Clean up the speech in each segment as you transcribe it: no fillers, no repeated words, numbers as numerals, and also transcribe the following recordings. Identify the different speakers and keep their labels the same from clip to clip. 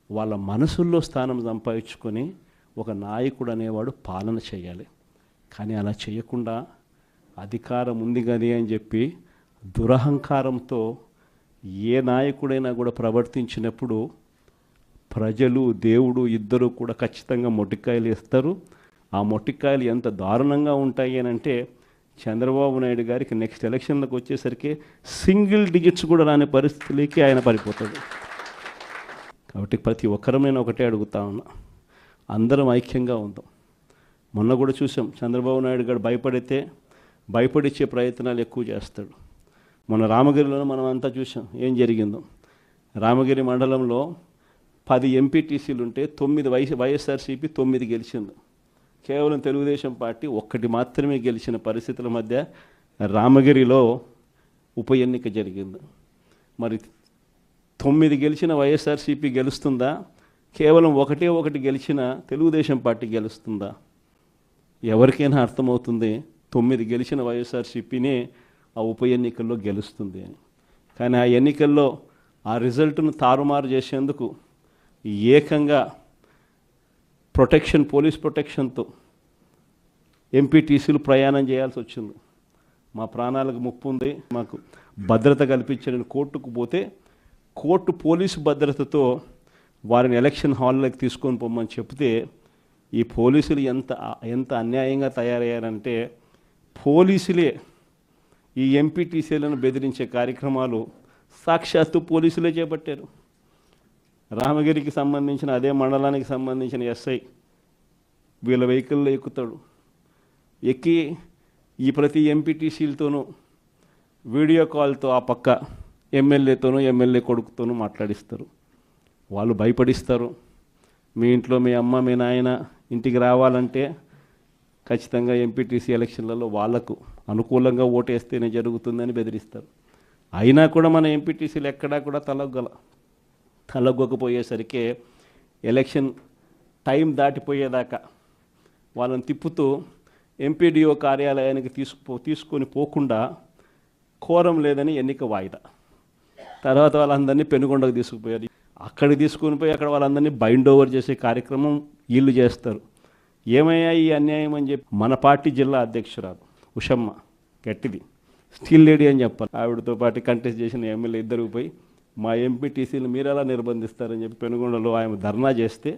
Speaker 1: వాళ్ళ మనసుల్లో స్థానం సంపాదించుకొని ఒక నాయకుడు అనేవాడు పాలన చేయాలి. కానీ అలా చేయకుండా అధికారం ఉంది కానీ అని చెప్పి దురహంకారంతో ఏ నాయకుడైనా కూడా ప్రవర్తించినప్పుడు ప్రజలు దేవుడు ఇద్దరు కూడా ఖచ్చితంగా మొట్టికాయలు ఇస్తారు. ఆ మొట్టికాయలు ఎంత దారుణంగా ఉంటాయి అని అంటే చంద్రబాబు నాయుడు గారికి నెక్స్ట్ ఎలక్షన్లకు వచ్చేసరికి సింగిల్ డిజిట్స్ కూడా రాని పరిస్థితులకి ఆయన పడిపోతాడు. కాబట్టి ప్రతి ఒక్కరం నేను ఒకటే అడుగుతా ఉన్నా, అందరం ఐక్యంగా ఉందాం. మొన్న కూడా చూసాం, చంద్రబాబు నాయుడు గారు భయపడిచ్చే ప్రయత్నాలు ఎక్కువ చేస్తాడు. మొన్న రామగిరిలో మనం అంతా చూసాం ఏం జరిగిందో. రామగిరి మండలంలో 10 ఎంపీటీసీలు ఉంటే 9 వైఎస్ఆర్సీపీ 9 గెలిచింది. కేవలం తెలుగుదేశం పార్టీ 1 మాత్రమే గెలిచిన పరిస్థితుల మధ్య రామగిరిలో ఉప ఎన్నిక జరిగింది. మరి 9 గెలిచిన వైఎస్ఆర్సీపీ గెలుస్తుందా? కేవలం 1 గెలిచిన తెలుగుదేశం పార్టీ గెలుస్తుందా? ఎవరికైనా అర్థమవుతుంది 9 గెలిచిన వైఎస్ఆర్సీపీనే ఆ ఉప ఎన్నికల్లో గెలుస్తుంది అని. కానీ ఆ ఎన్నికల్లో ఆ రిజల్ట్ను తారుమారు చేసేందుకు ఏకంగా పోలీస్ ప్రొటెక్షన్తో ఎంపీటీసీలు ప్రయాణం చేయాల్సి వచ్చింది. మా ప్రాణాలకు ముప్పు ఉంది, మాకు భద్రత కల్పించని కోర్టుకు పోతే కోర్టు పోలీసు భద్రతతో వారిని ఎలక్షన్ హాల్లోకి తీసుకొని పోమని చెప్తే ఈ పోలీసులు ఎంత అన్యాయంగా తయారయ్యారంటే పోలీసులే ఈ ఎంపీటీసీలను బెదిరించే కార్యక్రమాలు సాక్షాత్తు పోలీసులే చేపట్టారు. రామగిరికి సంబంధించిన అదే మండలానికి సంబంధించిన ఎస్ఐ వీళ్ళ వెహికల్లో ఎక్కుతాడు. ఎక్కి ఈ ప్రతి ఎంపీటీసీలతోనూ వీడియో కాల్తో ఆ పక్క ఎమ్మెల్యేతోనూ ఎమ్మెల్యే కొడుకుతోనూ మాట్లాడిస్తారు. వాళ్ళు భయపడిస్తారు. మీ ఇంట్లో మీ అమ్మ మీ నాయన ఇంటికి రావాలంటే ఖచ్చితంగా ఎంపీటీసీ ఎలక్షన్లలో వాళ్లకు అనుకూలంగా ఓటేస్తేనే జరుగుతుందని బెదిరిస్తారు. అయినా కూడా మన ఎంపీటీసీలు ఎక్కడా కూడా తలగ్గకపోయేసరికి ఎలక్షన్ టైం దాటిపోయేదాకా వాళ్ళని తిప్పుతూ ఎంపీడీఓ కార్యాలయానికి తీసుకొని పోకుండా కోరం లేదని ఎన్నిక వాయిదా. తర్వాత వాళ్ళందరినీ పెనుగొండకు తీసుకుపోయారు. అక్కడికి తీసుకొని పోయి అక్కడ వాళ్ళందరినీ బైండ్ ఓవర్ చేసే కార్యక్రమం వీళ్ళు చేస్తారు. ఏమయ్యా ఈ అన్యాయం అని చెప్పి మన పార్టీ జిల్లా అధ్యక్షురాలు ఉషమ్మ గట్టిది స్టీల్ లేడీ అని చెప్పాలి, ఆవిడతో పాటు కంటెస్ట్ చేసిన ఎమ్మెల్యే ఇద్దరు పోయి మా ఎంపీటీసీలు మీరు ఎలా నిర్బంధిస్తారని చెప్పి పెనుగొండలో ఆయన ధర్నా చేస్తే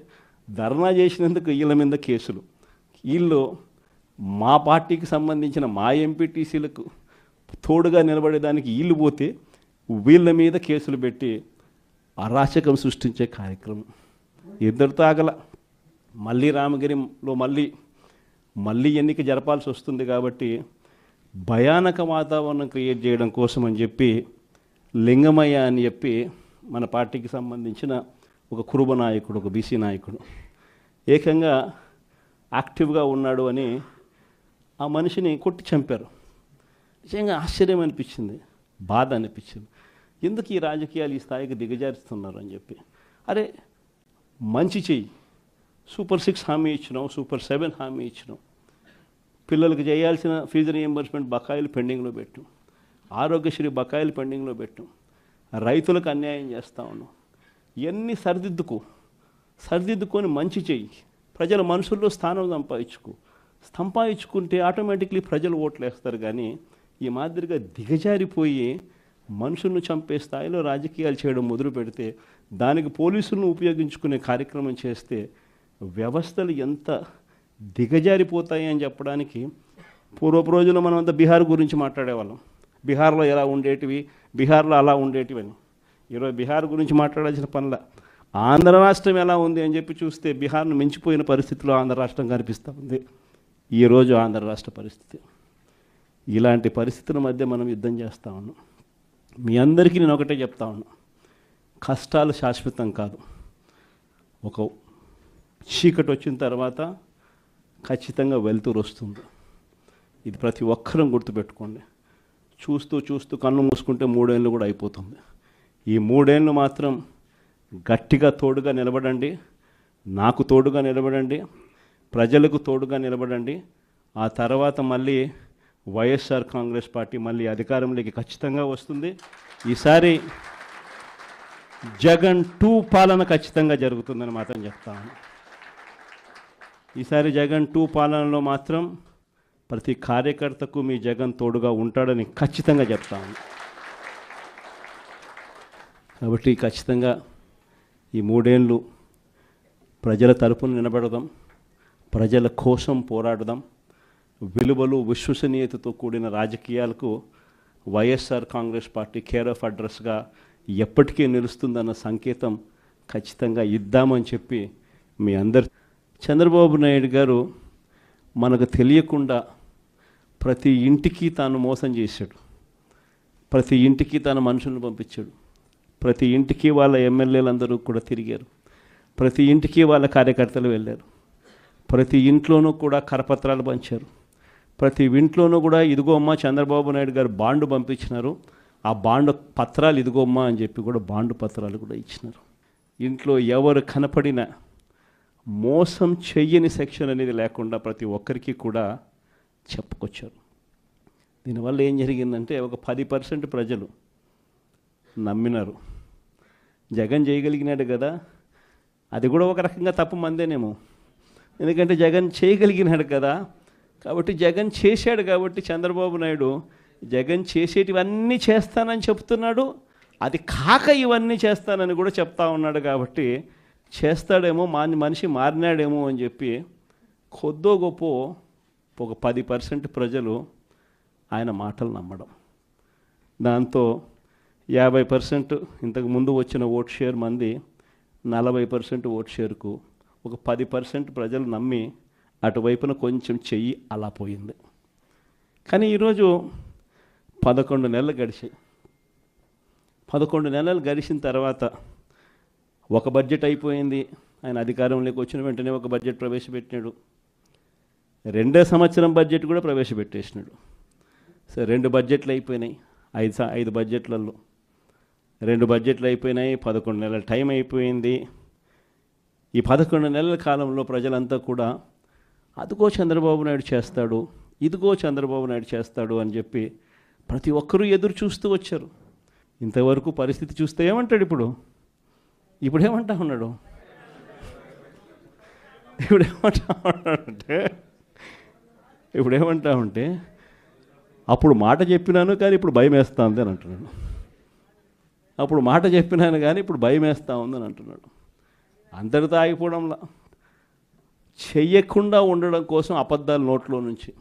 Speaker 1: ధర్నా చేసినందుకు వీళ్ళ మీద కేసులు. వీళ్ళు మా పార్టీకి సంబంధించిన మా ఎంపీటీసీలకు తోడుగా నిలబడేదానికి వీళ్ళు పోతే వీళ్ళ మీద కేసులు పెట్టి అరాచకం సృష్టించే కార్యక్రమం ఇద్దరితో ఆగల. మళ్ళీ రామగిరిలో మళ్ళీ ఎన్నిక జరపాల్సి వస్తుంది కాబట్టి భయానక వాతావరణం క్రియేట్ చేయడం కోసం అని చెప్పి లింగమయ్య అని చెప్పి మన పార్టీకి సంబంధించిన ఒక కురుబ నాయకుడు, ఒక బీసీ నాయకుడు ఏకంగా యాక్టివ్గా ఉన్నాడు అని ఆ మనిషిని కొట్టి చంపారు. నిజంగా ఆశ్చర్యం అనిపించింది, బాధ అనిపించింది. ఎందుకు ఈ రాజకీయాలు ఈ స్థాయికి దిగజారుస్తున్నారు అని చెప్పి. అరే మంచి చెయ్యి, సూపర్ 6 హామీ ఇచ్చినావు, సూపర్ 7 హామీ ఇచ్చినావు, పిల్లలకు చేయాల్సిన ఫీజు రీయింబర్స్మెంట్ బకాయిలు పెండింగ్లో పెట్టు, ఆరోగ్యశ్రీ బకాయిలు పెండింగ్లో పెట్టు, రైతులకు అన్యాయం చేస్తా ఉన్నావు. ఇవన్నీ సరిదిద్దుకొని మంచి చెయ్యి, ప్రజల మనసుల్లో స్థానం సంపాదించుకుంటే ఆటోమేటిక్లీ ప్రజలు ఓట్లు వేస్తారు. కానీ ఈ మాదిరిగా దిగజారిపోయి మనుషులను చంపే స్థాయిలో రాజకీయాలు చేయడం మొదలు పెడితే, దానికి పోలీసులను ఉపయోగించుకునే కార్యక్రమం చేస్తే వ్యవస్థలు ఎంత దిగజారిపోతాయి అని చెప్పడానికి పూర్వపు రోజుల్లో మనం అంతా బీహార్ గురించి మాట్లాడేవాళ్ళం. బీహార్లో ఎలా ఉండేటివి, బీహార్లో అలా ఉండేటివి అని. ఈరోజు బీహార్ గురించి మాట్లాడాల్సిన పనుల ఆంధ్ర రాష్ట్రం ఎలా ఉంది అని చెప్పి చూస్తే బీహార్ను మించిపోయిన పరిస్థితిలో ఆంధ్ర రాష్ట్రం కనిపిస్తూ ఉంది. ఈరోజు ఆంధ్ర రాష్ట్ర పరిస్థితి. ఇలాంటి పరిస్థితుల మధ్య మనం యుద్ధం చేస్తూ ఉన్నాం. మీ అందరికీ నేను ఒకటే చెప్తా ఉన్నా, కష్టాలు శాశ్వతం కాదు. ఒక చీకటి వచ్చిన తర్వాత ఖచ్చితంగా వెలుతురు వస్తుంది. ఇది ప్రతి ఒక్కరం గుర్తుపెట్టుకోండి. చూస్తూ కన్ను మూసుకుంటే 3 ఏళ్ళు కూడా అయిపోతుంది. ఈ 3 ఏళ్ళు మాత్రం గట్టిగా తోడుగా నిలబడండి, నాకు తోడుగా నిలబడండి, ప్రజలకు తోడుగా నిలబడండి. ఆ తర్వాత మళ్ళీ వైఎస్ఆర్ కాంగ్రెస్ పార్టీ మళ్ళీ అధికారంలోకి ఖచ్చితంగా వస్తుంది. ఈసారి జగన్ 2 పాలన ఖచ్చితంగా జరుగుతుందని మాత్రం చెప్తాను. ఈసారి జగన్ 2 పాలనలో మాత్రం ప్రతి కార్యకర్తకు మీ జగన్ తోడుగా ఉంటాడని ఖచ్చితంగా చెప్తాను. కాబట్టి ఖచ్చితంగా ఈ 3 ఏళ్ళు ప్రజల తరపున నిలబడదాం, ప్రజల కోసం పోరాడదాం. విలువలు విశ్వసనీయతతో కూడిన రాజకీయాలకు వైఎస్ఆర్ కాంగ్రెస్ పార్టీ కేర్ ఆఫ్ అడ్రస్గా ఎప్పటికీ నిలుస్తుందన్న సంకేతం ఖచ్చితంగా ఇద్దామని చెప్పి మీ అందరు. చంద్రబాబు నాయుడు గారు మనకు తెలియకుండా ప్రతి ఇంటికి తాను మోసం చేశాడు, ప్రతి ఇంటికి తన మనుషులను పంపించాడు, ప్రతి ఇంటికి వాళ్ళ ఎమ్మెల్యేలందరూ కూడా తిరిగారు, ప్రతి ఇంటికి వాళ్ళ కార్యకర్తలు వెళ్ళారు, ప్రతి ఇంట్లోనూ కూడా కరపత్రాలు పంచారు, ప్రతి ఇంట్లోనూ కూడా ఇదిగో అమ్మ చంద్రబాబు నాయుడు గారు బాండు పంపించినారు, ఆ బాండు పత్రాలు ఇదిగో అమ్మ అని చెప్పి కూడా బాండు పత్రాలు కూడా ఇచ్చినారు. ఇంట్లో ఎవరు కనపడినా మోసం చెయ్యని సెక్షన్ అనేది లేకుండా ప్రతి ఒక్కరికి కూడా చెప్పుకొచ్చారు. దీనివల్ల ఏం జరిగిందంటే ఒక 10% ప్రజలు నమ్మినారు. జగన్ చేయగలిగినాడు కదా, అది కూడా ఒక రకంగా తప్పు మందేనేమో, ఎందుకంటే జగన్ చేయగలిగినాడు కదా, కాబట్టి జగన్ చేశాడు కాబట్టి చంద్రబాబు నాయుడు జగన్ చేసేటివన్నీ చేస్తానని చెప్తున్నాడు, అది కాక ఇవన్నీ చేస్తానని కూడా చెప్తా ఉన్నాడు. కాబట్టి చేస్తాడేమో, మనిషి మారినాడేమో అని చెప్పి కొద్దో గొప్ప ఒక 10% ప్రజలు ఆయన మాటలు నమ్మడం, దాంతో 50% ఇంతకు ముందు వచ్చిన ఓట్ షేర్ మంది 40% ఓట్ షేర్కు ఒక 10% ప్రజలు నమ్మి అటువైపున కొంచెం చెయ్యి అలా పోయింది. కానీ ఈరోజు 11 నెలలు గడిచాయి. 11 నెలలు గడిచిన తర్వాత ఒక బడ్జెట్ అయిపోయింది. ఆయన అధికారంలోకి వచ్చిన వెంటనే ఒక బడ్జెట్ ప్రవేశపెట్టినాడు. 2వ సంవత్సరం బడ్జెట్ కూడా ప్రవేశపెట్టేసినాడు. సో 2 బడ్జెట్లు అయిపోయినాయి. 5 బడ్జెట్లలో 2 బడ్జెట్లు అయిపోయినాయి. 11 నెలల టైం అయిపోయింది. ఈ 11 నెలల కాలంలో ప్రజలంతా కూడా అదిగో చంద్రబాబు నాయుడు చేస్తాడు, ఇదిగో చంద్రబాబు నాయుడు చేస్తాడు అని చెప్పి ప్రతి ఒక్కరూ ఎదురు చూస్తూ వచ్చారు. ఇంతవరకు పరిస్థితి చూస్తే ఏమంటాడు ఇప్పుడు ఏమంటా ఉన్నాడు ఏమంటా ఉంటే అప్పుడు మాట చెప్పినాను కానీ ఇప్పుడు భయం వేస్తా ఉంది అని అంటున్నాడు. అప్పుడు మాట చెప్పినాను కానీ ఇప్పుడు భయం వేస్తూ ఉందని అంటున్నాడు. అందరితో ఆగిపోవడంలా చెయ్యకుండా ఉండడం కోసం అబద్ధాలు నోట్లో నుంచి